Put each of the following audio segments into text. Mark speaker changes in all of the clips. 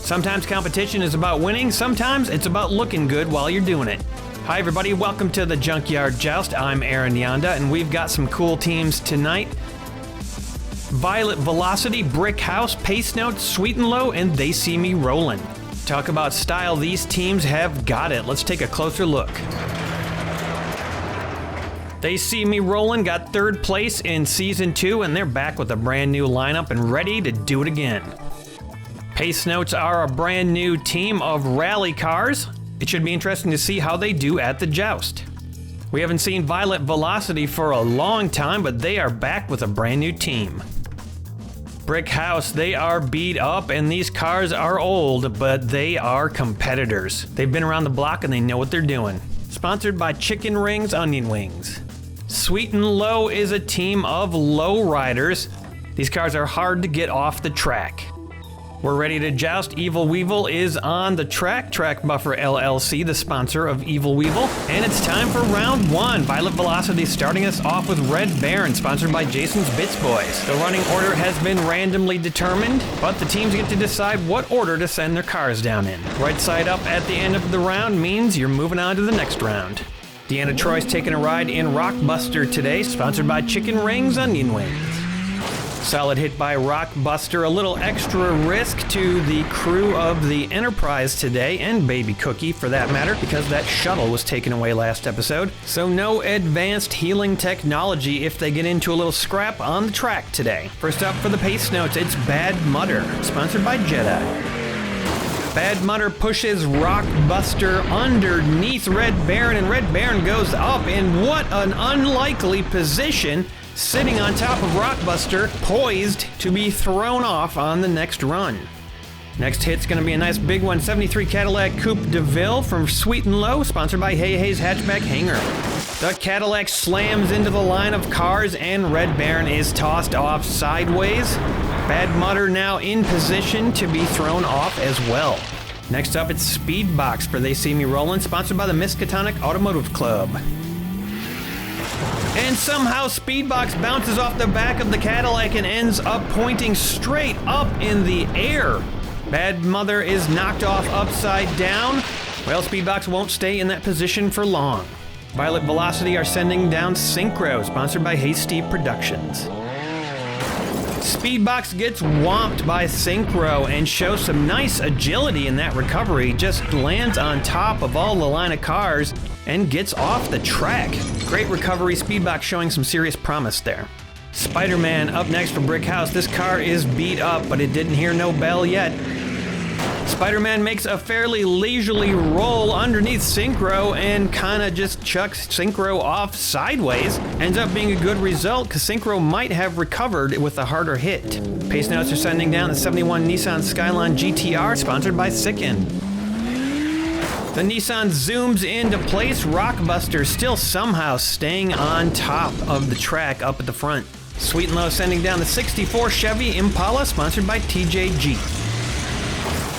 Speaker 1: Sometimes competition is about winning, sometimes it's about looking good while you're doing it. Hi everybody, welcome to the Junkyard Joust. I'm Aaron Yonda, and we've got some cool teams tonight. Violet Velocity, Brick House, Pace Notes, Sweet and Low, and They See Me Rollin'. Talk about style, these teams have got it. Let's take a closer look. They See Me Rollin' got third place in Season 2, and they're back with a brand new lineup and ready to do it again. Pace Notes are a brand new team of rally cars. It should be interesting to see how they do at the Joust. We haven't seen Violet Velocity for a long time, but they are back with a brand new team. Brick House, they are beat up and these cars are old, but they are competitors. They've been around the block and they know what they're doing. Sponsored by Chicken Rings Onion Wings. Sweet and Low is a team of low riders. These cars are hard to get off the track. We're ready to joust. Evil Weevil is on the track. Track Buffer LLC, the sponsor of Evil Weevil. And it's time for round one. Violet Velocity starting us off with Red Baron, sponsored by Jason's Bits Boys. The running order has been randomly determined, but the teams get to decide what order to send their cars down in. Right side up at the end of the round means you're moving on to the next round. Deanna Troy's taking a ride in Rockbuster today, sponsored by Chicken Rings Onion Wings. Solid hit by Rockbuster, a little extra risk to the crew of the Enterprise today, and Baby Cookie for that matter, because that shuttle was taken away last episode. So no advanced healing technology if they get into a little scrap on the track today. First up for the Pace Notes, it's Bad Mutter, sponsored by Jelle. Bad Mutter pushes Rockbuster underneath Red Baron, and Red Baron goes up in what an unlikely position, sitting on top of Rockbuster, poised to be thrown off on the next run. Next hit's gonna be a nice big one, 73 Cadillac Coupe de Ville from Sweet and Low, sponsored by Hey Hey's Hatchback Hanger. The Cadillac slams into the line of cars and Red Baron is tossed off sideways. Bad Mutter now in position to be thrown off as well. Next up, it's Speedbox for They See Me Rollin', sponsored by the Miskatonic Automotive Club. And somehow Speedbox bounces off the back of the Cadillac and ends up pointing straight up in the air. Bad Mother is knocked off upside down. Well, Speedbox won't stay in that position for long. Violet Velocity are sending down Synchro, sponsored by Hasty Productions. Speedbox gets whomped by Synchro and shows some nice agility in that recovery, just lands on top of all the line of cars and gets off the track. Great recovery, Speedbox showing some serious promise there. Spider-Man up next for Brick House. This car is beat up, but it didn't hear no bell yet. Spider-Man makes a fairly leisurely roll underneath Synchro and kinda just chucks Synchro off sideways. Ends up being a good result because Synchro might have recovered with a harder hit. Pace Notes are sending down the 71 Nissan Skyline GTR, sponsored by Sicken. The Nissan zooms into place. Rockbuster still somehow staying on top of the track up at the front. Sweet and Low sending down the 64 Chevy Impala, sponsored by TJG.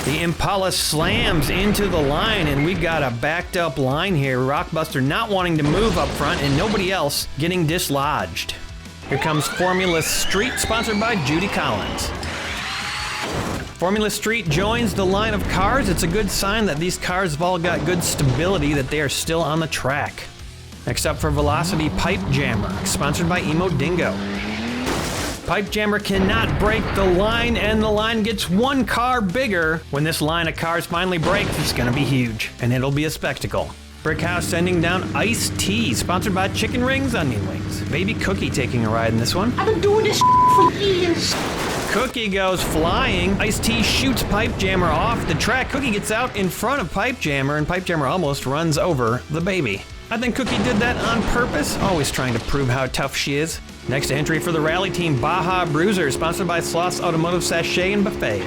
Speaker 1: The Impala slams into the line, and we got a backed up line here. Rockbuster not wanting to move up front, and nobody else getting dislodged. Here comes Formula Street, sponsored by Judy Collins. Formula Street joins the line of cars. It's a good sign that these cars have all got good stability, that they are still on the track. Next up for Velocity, Pipe Jammer, sponsored by Emo Dingo. Pipe Jammer cannot break the line, and the line gets one car bigger. When this line of cars finally breaks, it's gonna be huge, and it'll be a spectacle. Brick House sending down Iced Tea, sponsored by Chicken Rings Onion Wings. Baby Cookie taking a ride in this one.
Speaker 2: I've been doing this for years.
Speaker 1: Cookie goes flying. Iced Tea shoots Pipe Jammer off the track. Cookie gets out in front of Pipe Jammer, and Pipe Jammer almost runs over the baby. I think Cookie did that on purpose, always trying to prove how tough she is. Next entry for the rally team, Baja Bruiser, sponsored by Sloth's Automotive Sachet and Buffet.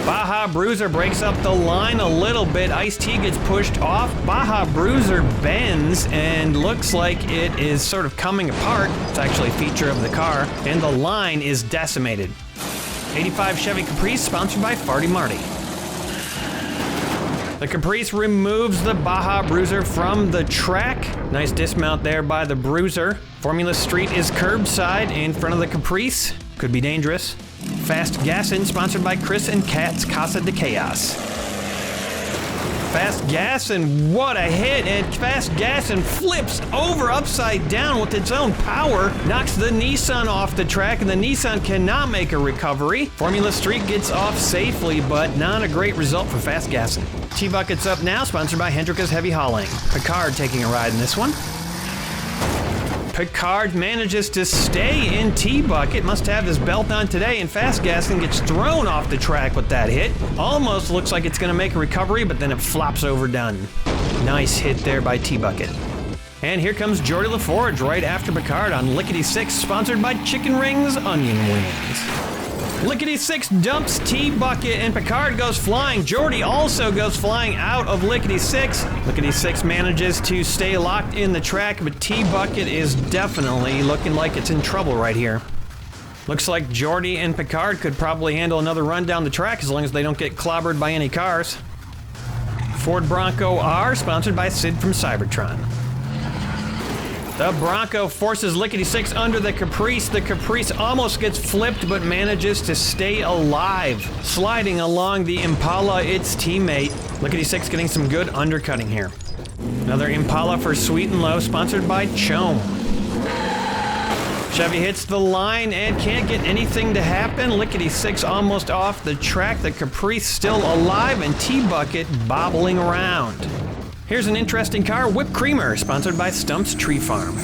Speaker 1: Baja Bruiser breaks up the line a little bit. Ice-T gets pushed off. Baja Bruiser bends and looks like it is sort of coming apart. It's actually a feature of the car, and the line is decimated. 85 Chevy Caprice, sponsored by Farty Marty. The Caprice removes the Baja Bruiser from the track. Nice dismount there by the Bruiser. Formula Street is curbside in front of the Caprice. Could be dangerous. Fast Gassin', sponsored by Chris and Kat's Casa de Chaos. Fast Gassin', what a hit, and Fast Gassin' flips over upside down with its own power, knocks the Nissan off the track, and the Nissan cannot make a recovery. Formula Street gets off safely, but not a great result for Fast Gassin'. T-Bucket's up now, sponsored by Hendrika's Heavy Hauling. Picard taking a ride in this one. Picard manages to stay in T-Bucket, must have his belt on today, and Fast Gassin' gets thrown off the track with that hit. Almost looks like it's gonna make a recovery, but then it flops over done. Nice hit there by T-Bucket. And here comes Jordy LaForge right after Picard on Lickety 6, sponsored by Chicken Rings Onion Wings. Lickety 6 dumps T-Bucket and Picard goes flying. Jordy also goes flying out of Lickety 6. Lickety 6 manages to stay locked in the track, but T-Bucket is definitely looking like it's in trouble right here. Looks like Jordy and Picard could probably handle another run down the track as long as they don't get clobbered by any cars. Ford Bronco R, sponsored by Sid from Cybertron. The Bronco forces Lickety 6 under the Caprice. The Caprice almost gets flipped but manages to stay alive. Sliding along the Impala, its teammate. Lickety 6 getting some good undercutting here. Another Impala for Sweet and Low, sponsored by Chome. Chevy hits the line and can't get anything to happen. Lickety 6 almost off the track. The Caprice still alive and T-Bucket bobbling around. Here's an interesting car, Whipped Creamer, sponsored by Stump's Tree Farm.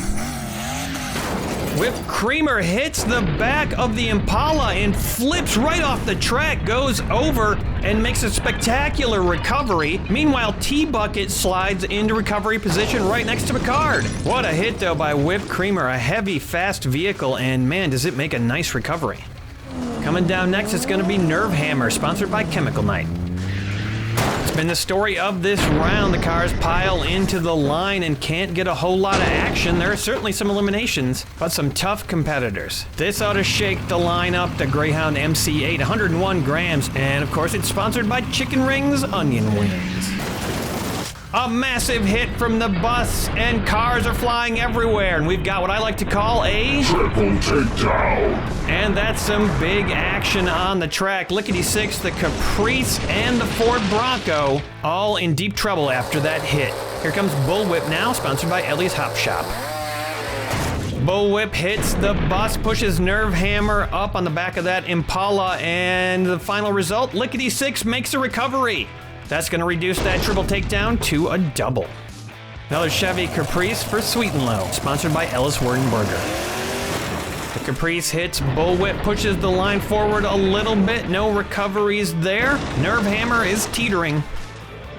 Speaker 1: Whipped Creamer hits the back of the Impala and flips right off the track, goes over and makes a spectacular recovery. Meanwhile, T-Bucket slides into recovery position right next to Picard. What a hit though by Whipped Creamer, a heavy, fast vehicle, and man, does it make a nice recovery. Coming down next, it's gonna be Nerve Hammer, sponsored by Chemical Knight. It's been the story of this round. The cars pile into the line and can't get a whole lot of action. There are certainly some eliminations, but some tough competitors. This ought to shake the line up. The Greyhound MC8, 101 grams, and of course it's sponsored by Chicken Rings Onion Wings. A massive hit from the bus, and cars are flying everywhere, and we've got what I like to call a
Speaker 3: triple takedown.
Speaker 1: And that's some big action on the track. Lickety 6, the Caprice, and the Ford Bronco all in deep trouble after that hit. Here comes Bullwhip now, sponsored by Ellie's Hop Shop. Bullwhip hits the bus, pushes Nerve Hammer up on the back of that Impala, and the final result, Lickety 6 makes a recovery. That's going to reduce that triple takedown to a double. Another Chevy Caprice for Sweet and Low, sponsored by Ellis Werdenberger. The Caprice hits Bullwhip, pushes the line forward a little bit, no recoveries there. Nerve Hammer is teetering.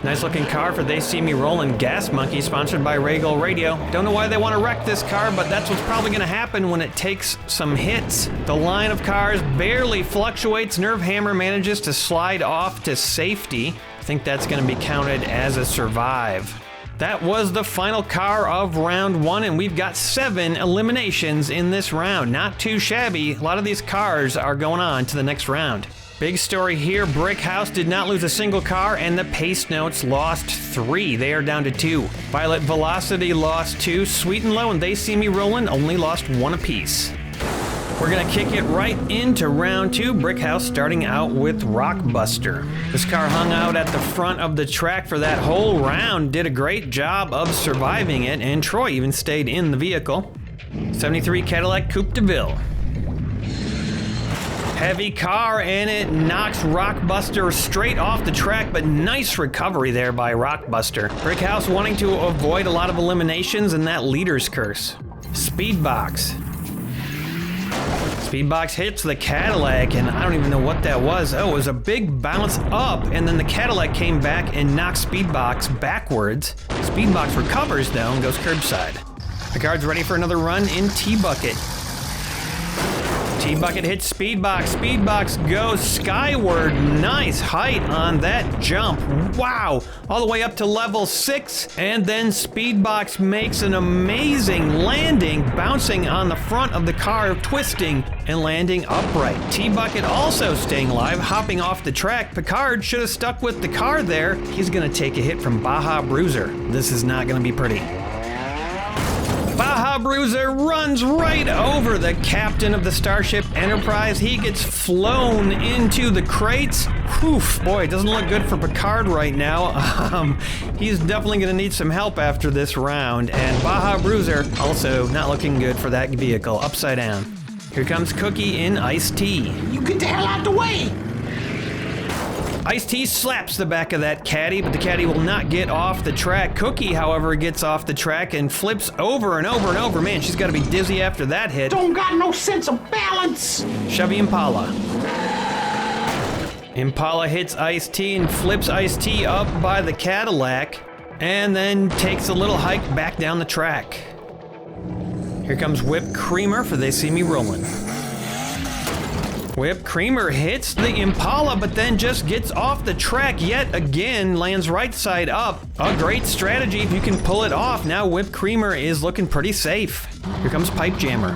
Speaker 1: Nice looking car for They See Me Rollin', Gas Monkey, sponsored by Regal Radio. Don't know why they want to wreck this car, but that's what's probably going to happen when it takes some hits. The line of cars barely fluctuates. Nerve Hammer manages to slide off to safety. I think that's going to be counted as a survive. That was the final car of round one, and we've got 7 eliminations in this round. Not too shabby. A lot of these cars are going on to the next round. Big story here, Brick House did not lose a single car, and the Pace Notes lost 3. They are down to 2. Violet Velocity lost 2. Sweet and Low and They See Me Rollin' only lost 1 apiece. We're gonna kick it right into round 2. Brick House starting out with Rockbuster. This car hung out at the front of the track for that whole round, did a great job of surviving it, and Troy even stayed in the vehicle. 73 Cadillac Coupe de Ville. Heavy car, and it knocks Rockbuster straight off the track, but nice recovery there by Rockbuster. Brick House wanting to avoid a lot of eliminations and that leader's curse. Speedbox. Speedbox hits the Cadillac, and I don't even know what that was. Oh, it was a big bounce up, and then the Cadillac came back and knocked Speedbox backwards. Speedbox recovers, though, and goes curbside. Picard's ready for another run in T-Bucket. T-Bucket hits Speedbox. Speedbox goes skyward. Nice height on that jump. Wow. All the way up to level 6. And then Speedbox makes an amazing landing, bouncing on the front of the car, twisting and landing upright. T-Bucket also staying alive, hopping off the track. Picard should have stuck with the car there. He's going to take a hit from Baja Bruiser. This is not going to be pretty. Baja Bruiser runs right over the captain of the Starship Enterprise. He gets flown into the crates. Oof, boy, it doesn't look good for Picard right now. He's definitely going to need some help after this round. And Baja Bruiser also not looking good for that vehicle. Upside down. Here comes Cookie in Iced Tea.
Speaker 2: You get the hell out the way!
Speaker 1: Iced Tea slaps the back of that caddy, but the caddy will not get off the track. Cookie, however, gets off the track and flips over and over and over. Man, she's got to be dizzy after that hit.
Speaker 2: Don't got no sense of balance!
Speaker 1: Chevy Impala. Impala hits Iced Tea and flips Iced Tea up by the Cadillac, and then takes a little hike back down the track. Here comes Whipped Creamer for They See Me Rolling. Whipped Creamer hits the Impala, but then just gets off the track yet again, lands right side up. A great strategy if you can pull it off. Now Whipped Creamer is looking pretty safe. Here comes Pipe Jammer.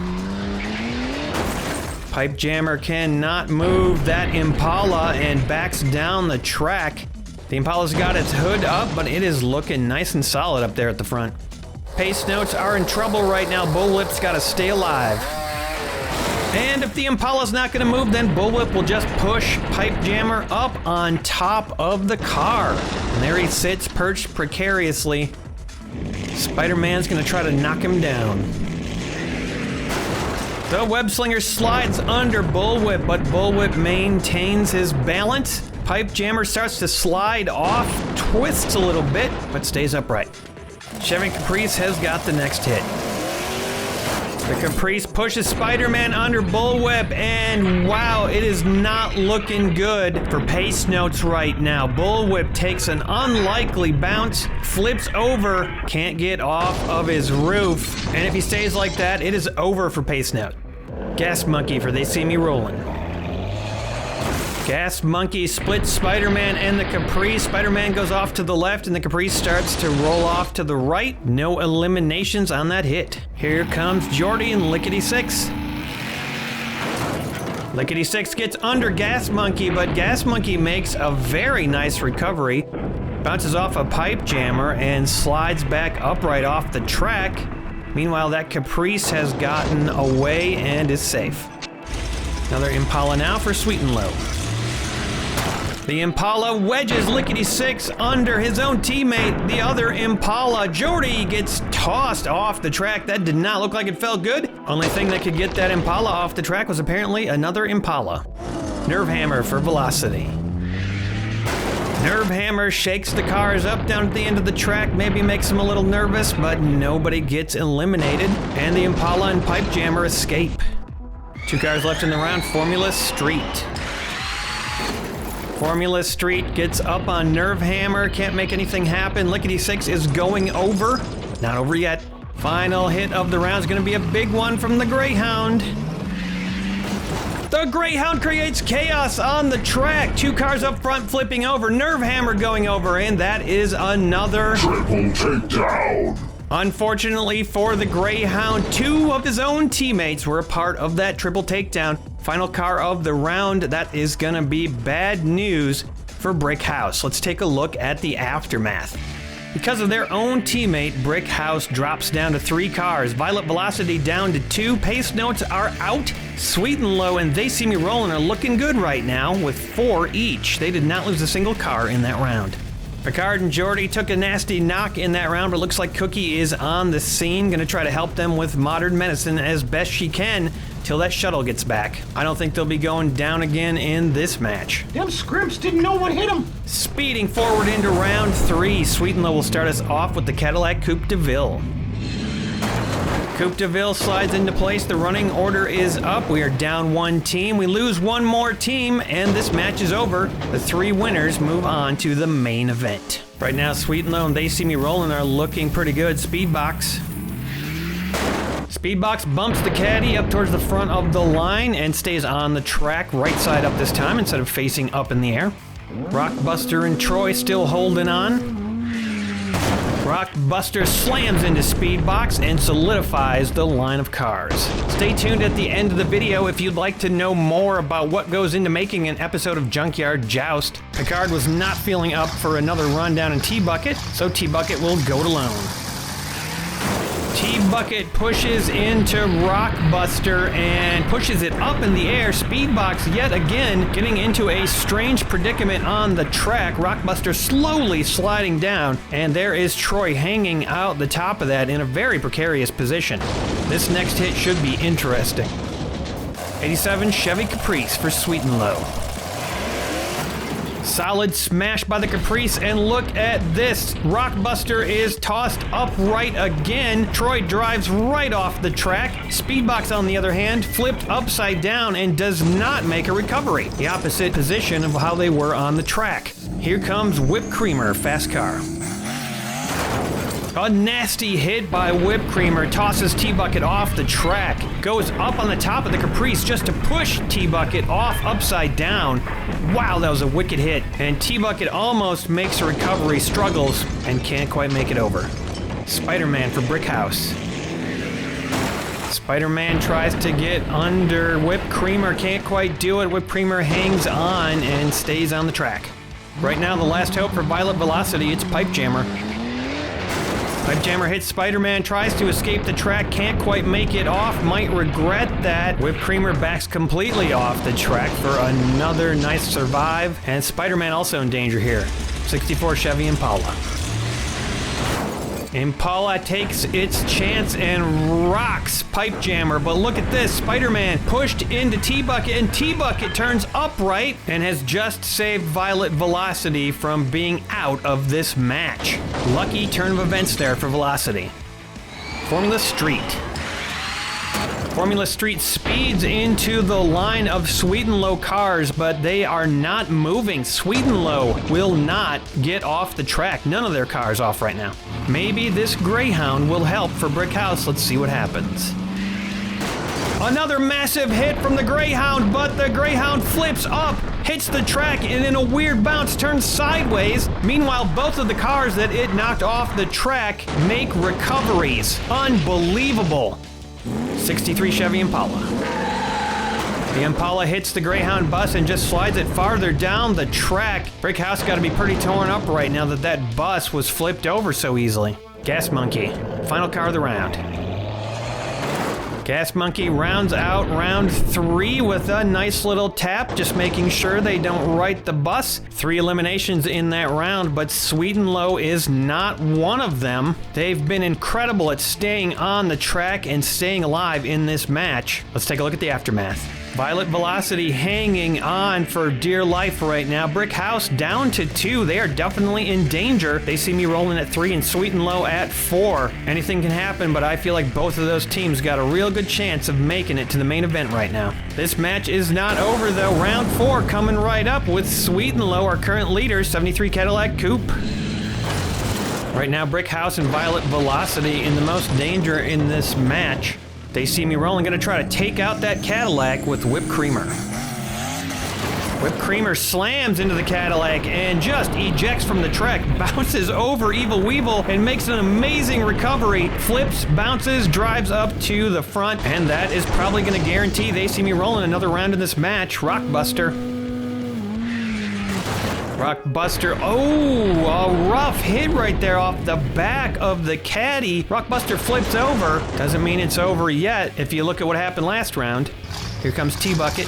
Speaker 1: Pipe Jammer cannot move that Impala and backs down the track. The Impala's got its hood up, but it is looking nice and solid up there at the front. Pace Notes are in trouble right now. Bullwhip's got to stay alive. And if the Impala's not going to move, then Bullwhip will just push Pipe Jammer up on top of the car. And there he sits, perched precariously. Spider-Man's going to try to knock him down. The Web Slinger slides under Bullwhip, but Bullwhip maintains his balance. Pipe Jammer starts to slide off, twists a little bit, but stays upright. Chevy Caprice has got the next hit. The Caprice pushes Spider-Man under Bullwhip, and wow, it is not looking good for Pace Notes right now. Bullwhip takes an unlikely bounce, flips over, can't get off of his roof, and if he stays like that, it is over for Pace Note. Gas Monkey for They See Me Rolling. Gas Monkey splits Spider-Man and the Caprice. Spider-Man goes off to the left and the Caprice starts to roll off to the right. No eliminations on that hit. Here comes Jordy and Lickety Six. Lickety Six gets under Gas Monkey, but Gas Monkey makes a very nice recovery. Bounces off a Pipe Jammer and slides back upright off the track. Meanwhile, that Caprice has gotten away and is safe. Another Impala now for Sweet and Low. The Impala wedges Lickety Six under his own teammate, the other Impala. Jordy gets tossed off the track. That did not look like it felt good. Only thing that could get that Impala off the track was apparently another Impala. Nerve Hammer for Velocity. Nerve Hammer shakes the cars up down at the end of the track, maybe makes them a little nervous, but nobody gets eliminated, and the Impala and Pipe Jammer escape. 2 cars left in the round. Formula Street. Formula Street gets up on Nerve Hammer, can't make anything happen. Lickety Six is going over, not over yet. Final hit of the round is going to be a big one from the Greyhound. The Greyhound creates chaos on the track. 2 cars up front flipping over, Nerve Hammer going over, and that is another
Speaker 3: Triple takedown.
Speaker 1: Unfortunately for the Greyhound, 2 of his own teammates were a part of that triple takedown. Final car of the round, that is gonna be bad news for Brick House. Let's take a look at the aftermath. Because of their own teammate, Brick House drops down to 3 cars. Violet Velocity down to 2. Pace Notes are out. Sweet and Low and They See Me Rolling are looking good right now with 4 each. They did not lose a single car in that round. Picard and Jordy took a nasty knock in that round, but looks like Cookie is on the scene, gonna try to help them with modern medicine as best she can till that shuttle gets back. I don't think they'll be going down again in this match.
Speaker 2: Them scrimps didn't know what hit them.
Speaker 1: Speeding forward into round 3, Sweet and Low will start us off with the Cadillac Coupe de Ville. Coupe de Ville slides into place. The running order is up. We are down 1 team. We lose 1 more team, and this match is over. The 3 winners move on to the main event. Right now, Sweet and Low and They See Me Rolling are looking pretty good. Speedbox. Speedbox bumps the caddy up towards the front of the line and stays on the track, right side up this time instead of facing up in the air. Rockbuster and Troy still holding on. Rockbuster slams into Speedbox and solidifies the line of cars. Stay tuned at the end of the video if you'd like to know more about what goes into making an episode of Junkyard Joust. Picard was not feeling up for another run down in T-Bucket, so T-Bucket will go it alone. T-Bucket pushes into Rockbuster and pushes it up in the air. Speedbox yet again getting into a strange predicament on the track. Rockbuster slowly sliding down, and there is Troy hanging out the top of that in a very precarious position. This next hit should be interesting. 87 Chevy Caprice for Sweet and Low. Solid smash by the Caprice, and look at this. Rockbuster is tossed upright again. Troy drives right off the track. Speedbox, on the other hand, flipped upside down and does not make a recovery. The opposite position of how they were on the track. Here comes Whipped Creamer, fast car. A nasty hit by Whipped Creamer, tosses T-Bucket off the track, goes up on the top of the Caprice just to push T-Bucket off upside down. Wow, that was a wicked hit. And T-Bucket almost makes a recovery, struggles, and can't quite make it over. Spider-Man for Brick House. Spider-Man tries to get under Whipped Creamer, can't quite do it. Whipped Creamer hangs on and stays on the track. Right now, the last hope for Violet Velocity, it's Pipe Jammer. Pipe Jammer hits Spider-Man, tries to escape the track, can't quite make it off, might regret that. Whipped Creamer backs completely off the track for another nice survive, and Spider-Man also in danger here. 64 Chevy Impala. Impala takes its chance and rocks Pipe Jammer, but look at this. Spider-Man pushed into T-Bucket, and T-Bucket turns upright and has just saved Violet Velocity from being out of this match. Lucky turn of events there for Velocity. Formula Street. Formula Street speeds into the line of Sweet and Low cars, but they are not moving. Sweet and Low will not get off the track. None of their cars off right now. Maybe this Greyhound will help for Brick House. Let's see what happens. Another massive hit from the Greyhound, but the Greyhound flips up, hits the track, and in a weird bounce turns sideways. Meanwhile, both of the cars that it knocked off the track make recoveries. Unbelievable. 63 Chevy Impala. The Impala hits the Greyhound bus and just slides it farther down the track. Brick House got to be pretty torn up right now that that bus was flipped over so easily. Gas Monkey, final car of the round. Gas Monkey rounds out round 3 with a nice little tap, just making sure they don't right the bus. 3 eliminations in that round, but Sweet and Low is not one of them. They've been incredible at staying on the track and staying alive in this match. Let's take a look at the aftermath. Violet Velocity hanging on for dear life right now. Brick House down to 2. They are definitely in danger. They see me rolling at 3 and Sweet and Low at 4. Anything can happen, but I feel like both of those teams got a real good chance of making it to the main event right now. This match is not over though. Round 4 coming right up with Sweet and Low, our current leaders, 73 Cadillac Coupe. Right now, Brick House and Violet Velocity in the most danger in this match. They see me rolling, gonna try to take out that Cadillac with Whipped Creamer. Whipped Creamer slams into the Cadillac and just ejects from the track, bounces over Evil Weevil and makes an amazing recovery, flips, bounces, drives up to the front, and that is probably gonna guarantee they see me rolling another round in this match. Rockbuster. Rockbuster, oh, a rough hit right there off the back of the caddy. Rockbuster flips over. Doesn't mean it's over yet if you look at what happened last round. Here comes T-Bucket.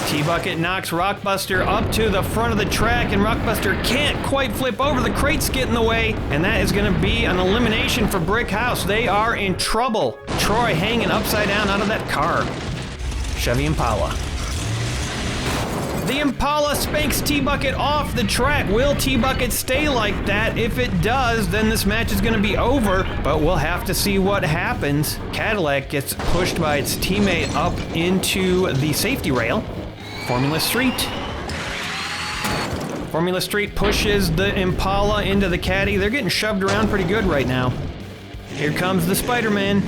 Speaker 1: T-Bucket knocks Rockbuster up to the front of the track, and Rockbuster can't quite flip over. The crates get in the way, and that is going to be an elimination for Brick House. They are in trouble. Troy hanging upside down out of that car. Chevy Impala. The Impala spanks T-Bucket off the track. Will T-Bucket stay like that? If it does, then this match is going to be over, but we'll have to see what happens. Cadillac gets pushed by its teammate up into the safety rail. Formula Street. Formula Street pushes the Impala into the caddy. They're getting shoved around pretty good right now. Here comes the Spider-Man.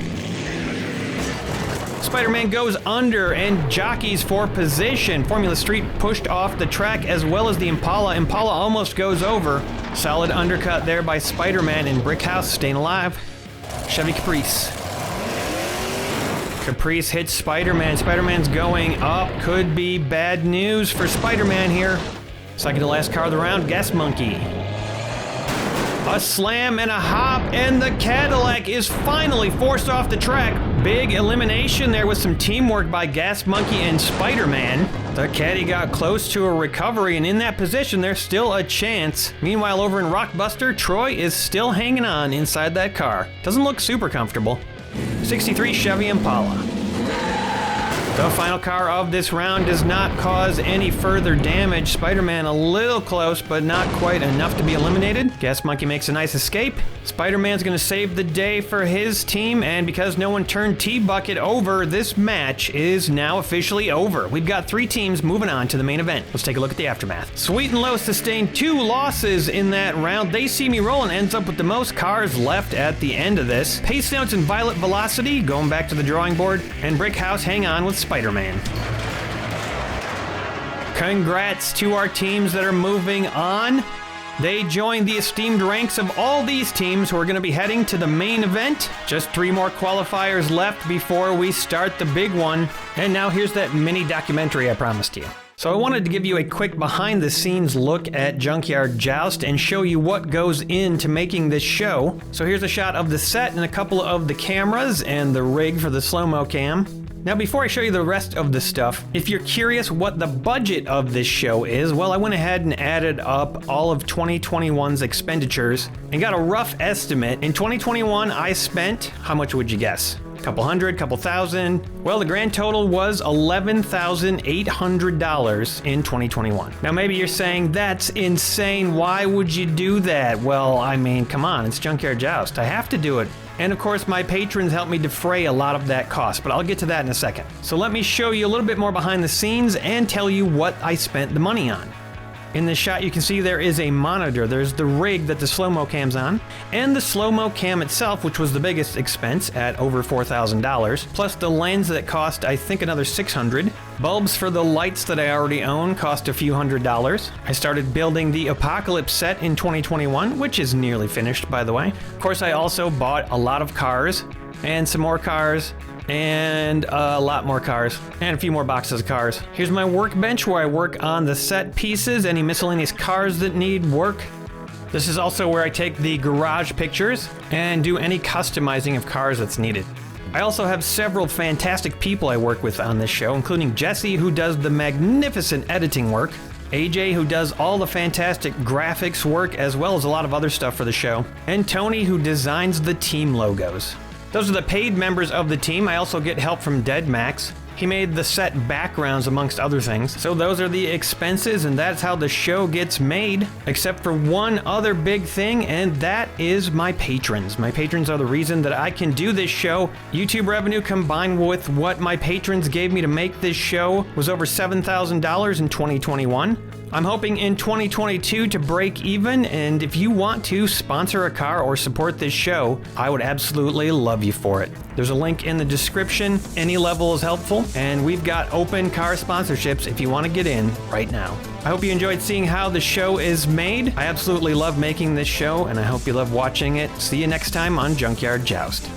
Speaker 1: Spider-Man goes under and jockeys for position. Formula Street pushed off the track as well as the Impala. Impala almost goes over. Solid undercut there by Spider-Man, and Brick House staying alive. Chevy Caprice. Caprice hits Spider-Man. Spider-Man's going up. Could be bad news for Spider-Man here. Second to last car of the round, Gas Monkey. A slam and a hop, and the Cadillac is finally forced off the track. Big elimination there with some teamwork by Gas Monkey and Spider-Man. The Caddy got close to a recovery, and in that position, there's still a chance. Meanwhile, over in Rockbuster, Troy is still hanging on inside that car. Doesn't look super comfortable. 63 Chevy Impala. The final car of this round does not cause any further damage. Spider-Man a little close, but not quite enough to be eliminated. Gas Monkey makes a nice escape. Spider-Man's gonna save the day for his team, and because no one turned T-Bucket over, this match is now officially over. We've got 3 teams moving on to the main event. Let's take a look at the aftermath. Sweet and Low sustained 2 losses in that round. They See Me Rolling ends up with the most cars left at the end of this. Pace Notes and Violet Velocity going back to the drawing board, and Brick House hang on with Spider-Man. Congrats to our teams that are moving on. They joined the esteemed ranks of all these teams who are going to be heading to the main event. Just 3 more qualifiers left before we start the big one. And now here's that mini documentary I promised you. So I wanted to give you a quick behind the scenes look at Junkyard Joust and show you what goes into making this show. So here's a shot of the set and a couple of the cameras and the rig for the slow-mo cam. Now before I show you the rest of the stuff, if you're curious what the budget of this show is, well, I went ahead and added up all of 2021's expenditures and got a rough estimate. In 2021, I spent, how much would you guess? Couple hundred, couple thousand. Well, the grand total was $11,800 in 2021. Now maybe you're saying, that's insane, why would you do that? Well, I mean, come on, it's Junkyard Joust, I have to do it. And of course, my patrons help me defray a lot of that cost, but I'll get to that in a second. So let me show you a little bit more behind the scenes and tell you what I spent the money on. In this shot, you can see there is a monitor. There's the rig that the slow-mo cam's on, and the slow-mo cam itself, which was the biggest expense at over $4,000, plus the lens that cost, I think, another $600. Bulbs for the lights that I already own cost a few $100s. I started building the Apocalypse set in 2021, which is nearly finished, by the way. Of course, I also bought a lot of cars, and some more cars, and a lot more cars, and a few more boxes of cars. Here's my workbench where I work on the set pieces, any miscellaneous cars that need work. This is also where I take the garage pictures and do any customizing of cars that's needed. I also have several fantastic people I work with on this show, including Jesse, who does the magnificent editing work, AJ, who does all the fantastic graphics work, as well as a lot of other stuff for the show, and Tony, who designs the team logos. Those are the paid members of the team. I also get help from DEADMAXX. He made the set backgrounds amongst other things. So those are the expenses, and that's how the show gets made, except for one other big thing, and that is my patrons. My patrons are the reason that I can do this show. YouTube revenue combined with what my patrons gave me to make this show was over $7,000 in 2021. I'm hoping in 2022 to break even, and if you want to sponsor a car or support this show, I would absolutely love you for it. There's a link in the description. Any level is helpful, and we've got open car sponsorships if you want to get in right now. I hope you enjoyed seeing how the show is made. I absolutely love making this show, and I hope you love watching it. See you next time on Junkyard Joust.